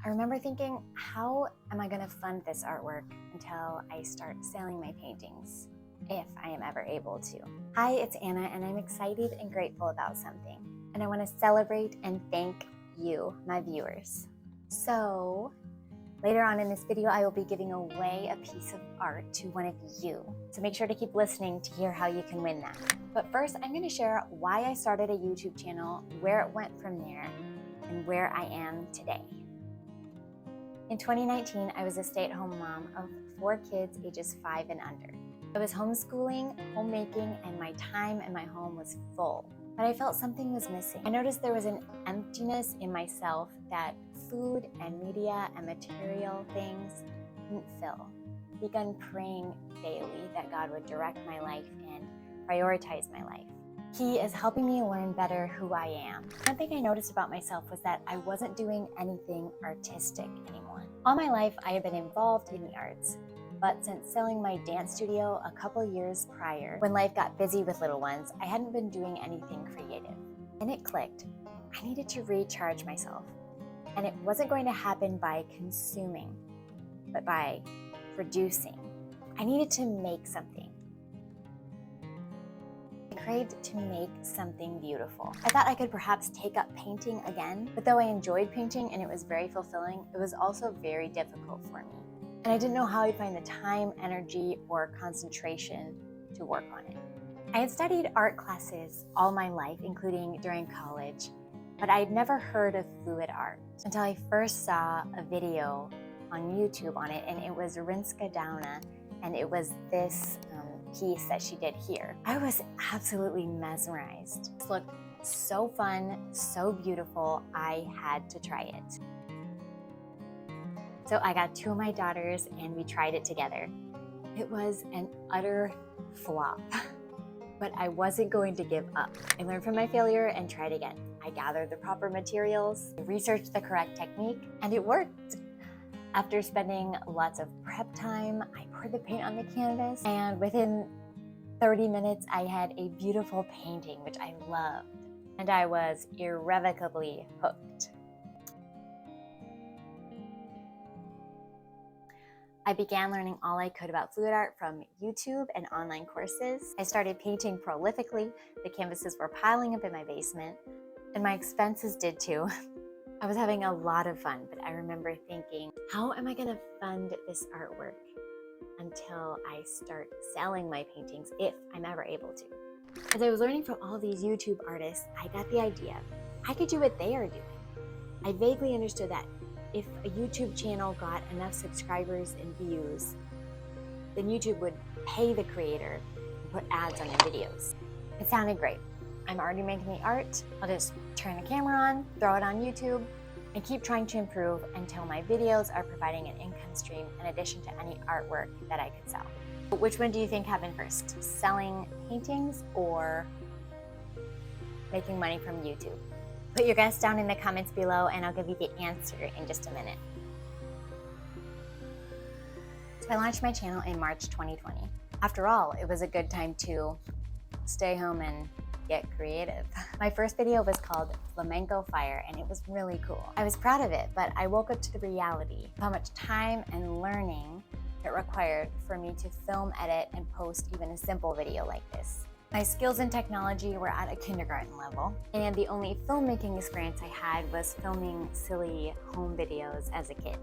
I remember thinking, how am I going to fund this artwork until I start selling my paintings, if I am ever able to? Hi, it's Anna, and I'm excited and grateful about something. And I want to celebrate and thank you, my viewers. So, later on in this video, I will be giving away a piece of art to one of you. So make sure to keep listening to hear how you can win that. But first, I'm going to share why I started a YouTube channel, where it went from there, and where I am today. In 2019, I was a stay-at-home mom of 4 kids ages 5 and under. I was homeschooling, homemaking, and my time in my home was full. But I felt something was missing. I noticed there was an emptiness in myself that food and media and material things didn't fill. I began praying daily that God would direct my life and prioritize my life. He is helping me learn better who I am. One thing I noticed about myself was that I wasn't doing anything artistic anymore. All my life, I had been involved in the arts, but since selling my dance studio a couple years prior, when life got busy with little ones, I hadn't been doing anything creative. And it clicked. I needed to recharge myself. And it wasn't going to happen by consuming, but by producing. I needed to make something. I craved to make something beautiful. I thought I could perhaps take up painting again, but though I enjoyed painting and it was very fulfilling, it was also very difficult for me. And I didn't know how I'd find the time, energy, or concentration to work on it. I had studied art classes all my life, including during college, but I'd never heard of fluid art until I first saw a video on YouTube on it, and it was Rinska Dauna, and it was this piece that she did here. I was absolutely mesmerized. It looked so fun, so beautiful, I had to try it. So I got 2 of my daughters and we tried it together. It was an utter flop, but I wasn't going to give up. I learned from my failure and tried again. I gathered the proper materials, researched the correct technique, and it worked. After spending lots of prep time, I poured the paint on the canvas, and within 30 minutes, I had a beautiful painting, which I loved, and I was irrevocably hooked. I began learning all I could about fluid art from YouTube and online courses. I started painting prolifically. The canvases were piling up in my basement, and my expenses did too. I was having a lot of fun, but I remember thinking, how am I going to fund this artwork until I start selling my paintings, if I'm ever able to? As I was learning from all these YouTube artists, I got the idea I could do what they are doing. I vaguely understood that if a YouTube channel got enough subscribers and views, then YouTube would pay the creator and put ads on their videos. It sounded great. I'm already making the art. I'll just turn the camera on, throw it on YouTube, and keep trying to improve until my videos are providing an income stream in addition to any artwork that I could sell. But which one do you think happened first? Selling paintings or making money from YouTube? Put your guess down in the comments below and I'll give you the answer in just a minute. So I launched my channel in March 2020. After all, it was a good time to stay home and get creative. My first video was called Flamenco Fire, and it was really cool. I was proud of it, but I woke up to the reality of how much time and learning it required for me to film, edit, and post even a simple video like this. My skills in technology were at a kindergarten level, and the only filmmaking experience I had was filming silly home videos as a kid.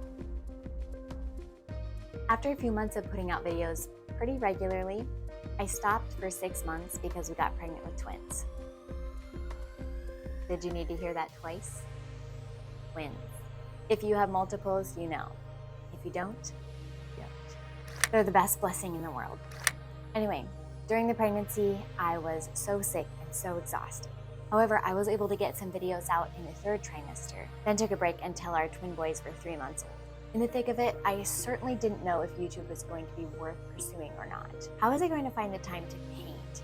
After a few months of putting out videos pretty regularly, I stopped for 6 months because we got pregnant with twins. Did you need to hear that twice? Twins. If you have multiples, you know. If you don't, you don't. They're the best blessing in the world. Anyway, during the pregnancy, I was so sick and so exhausted. However, I was able to get some videos out in the 3rd trimester, then took a break until our twin boys were 3 months old. In the thick of it, I certainly didn't know if YouTube was going to be worth pursuing or not. How was I going to find the time to paint,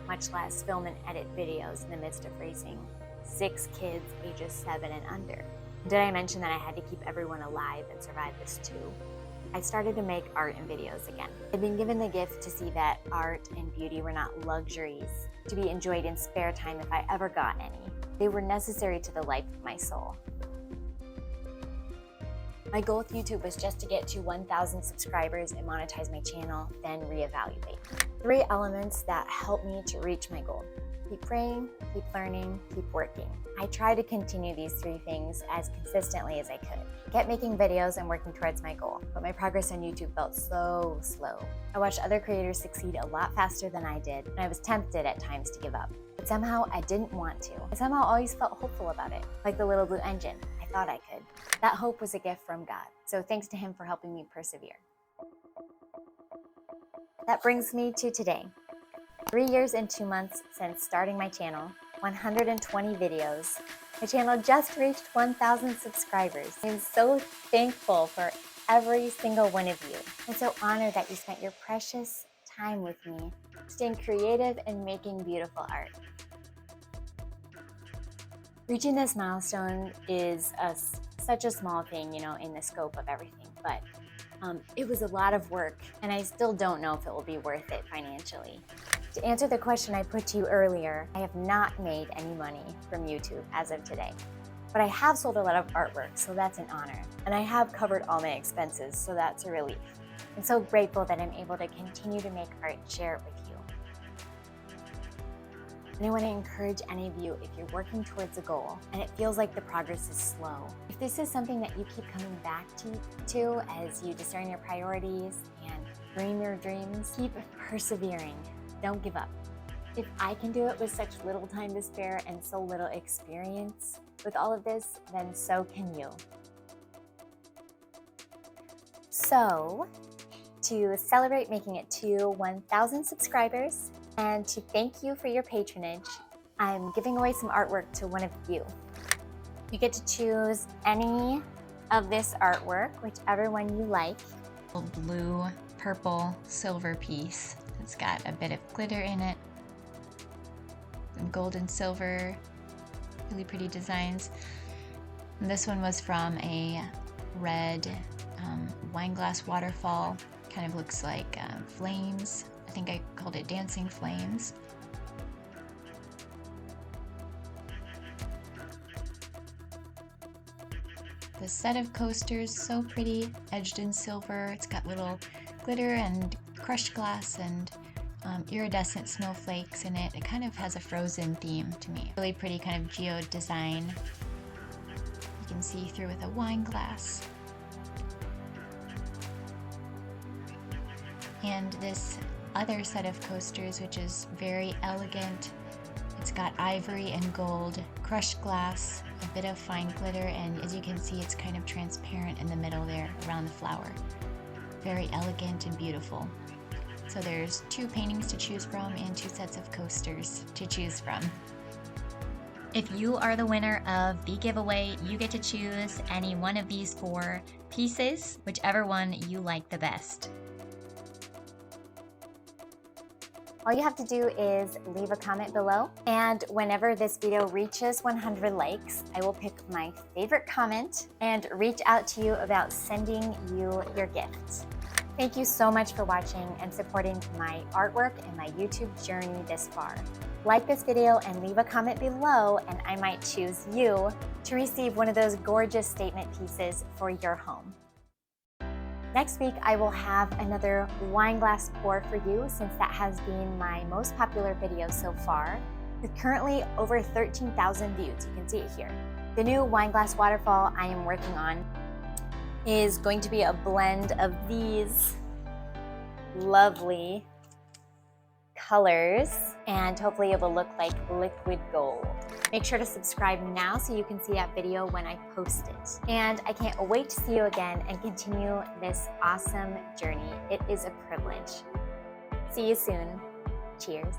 much less film and edit videos in the midst of raising 6 kids ages 7 and under? Did I mention that I had to keep everyone alive and survive this too? I started to make art and videos again. I'd been given the gift to see that art and beauty were not luxuries to be enjoyed in spare time if I ever got any. They were necessary to the life of my soul. My goal with YouTube was just to get to 1,000 subscribers and monetize my channel, then reevaluate. 3 elements that help me to reach my goal: keep praying, keep learning, keep working. I try to continue these 3 things as consistently as I could. I kept making videos and working towards my goal, but my progress on YouTube felt so slow. I watched other creators succeed a lot faster than I did, and I was tempted at times to give up. But somehow I didn't want to. I somehow always felt hopeful about it, like the little blue engine. I thought I could. That hope was a gift from God, so thanks to Him for helping me persevere. That brings me to today. 3 years and 2 months since starting my channel, 120 videos. My channel just reached 1,000 subscribers. I'm so thankful for every single one of you. I'm so honored that you spent your precious time with me, staying creative and making beautiful art. Reaching this milestone is such a small thing, in the scope of everything, but it was a lot of work, and I still don't know if it will be worth it financially. To answer the question I put to you earlier, I have not made any money from YouTube as of today, but I have sold a lot of artwork, so that's an honor, and I have covered all my expenses, so that's a relief. I'm so grateful that I'm able to continue to make art and share it with you. And I want to encourage any of you, if you're working towards a goal and it feels like the progress is slow, if this is something that you keep coming back to as you discern your priorities and dream your dreams, keep persevering. Don't give up. If I can do it with such little time to spare and so little experience with all of this, then so can you. So, to celebrate making it to 1,000 subscribers, and to thank you for your patronage, I'm giving away some artwork to one of you. You get to choose any of this artwork, whichever one you like. Blue, purple, silver piece. It's got a bit of glitter in it. Some gold and silver, really pretty designs. And this one was from a red wine glass waterfall. Kind of looks like flames. I think I called it dancing flames. The set of coasters, so pretty, edged in silver. It's got little glitter and crushed glass and iridescent snowflakes in it. It kind of has a frozen theme to me. Really pretty kind of geode design. You can see through with a wine glass. And this other set of coasters, which is very elegant. It's got ivory and gold, crushed glass, a bit of fine glitter, and as you can see, it's kind of transparent in the middle there around the flower. Very elegant and beautiful. So there's 2 paintings to choose from and 2 sets of coasters to choose from. If you are the winner of the giveaway, you get to choose any one of these 4 pieces, whichever one you like the best. All you have to do is leave a comment below, and whenever this video reaches 100 likes, I will pick my favorite comment and reach out to you about sending you your gift. Thank you so much for watching and supporting my artwork and my YouTube journey this far. Like this video and leave a comment below, and I might choose you to receive one of those gorgeous statement pieces for your home. Next week, I will have another wine glass pour for you, since that has been my most popular video so far, with currently over 13,000 views. You can see it here. The new wine glass waterfall I am working on is going to be a blend of these lovely colors, and hopefully it will look like liquid gold. Make sure to subscribe now so you can see that video when I post it. And I can't wait to see you again and continue this awesome journey. It is a privilege. See you soon. Cheers.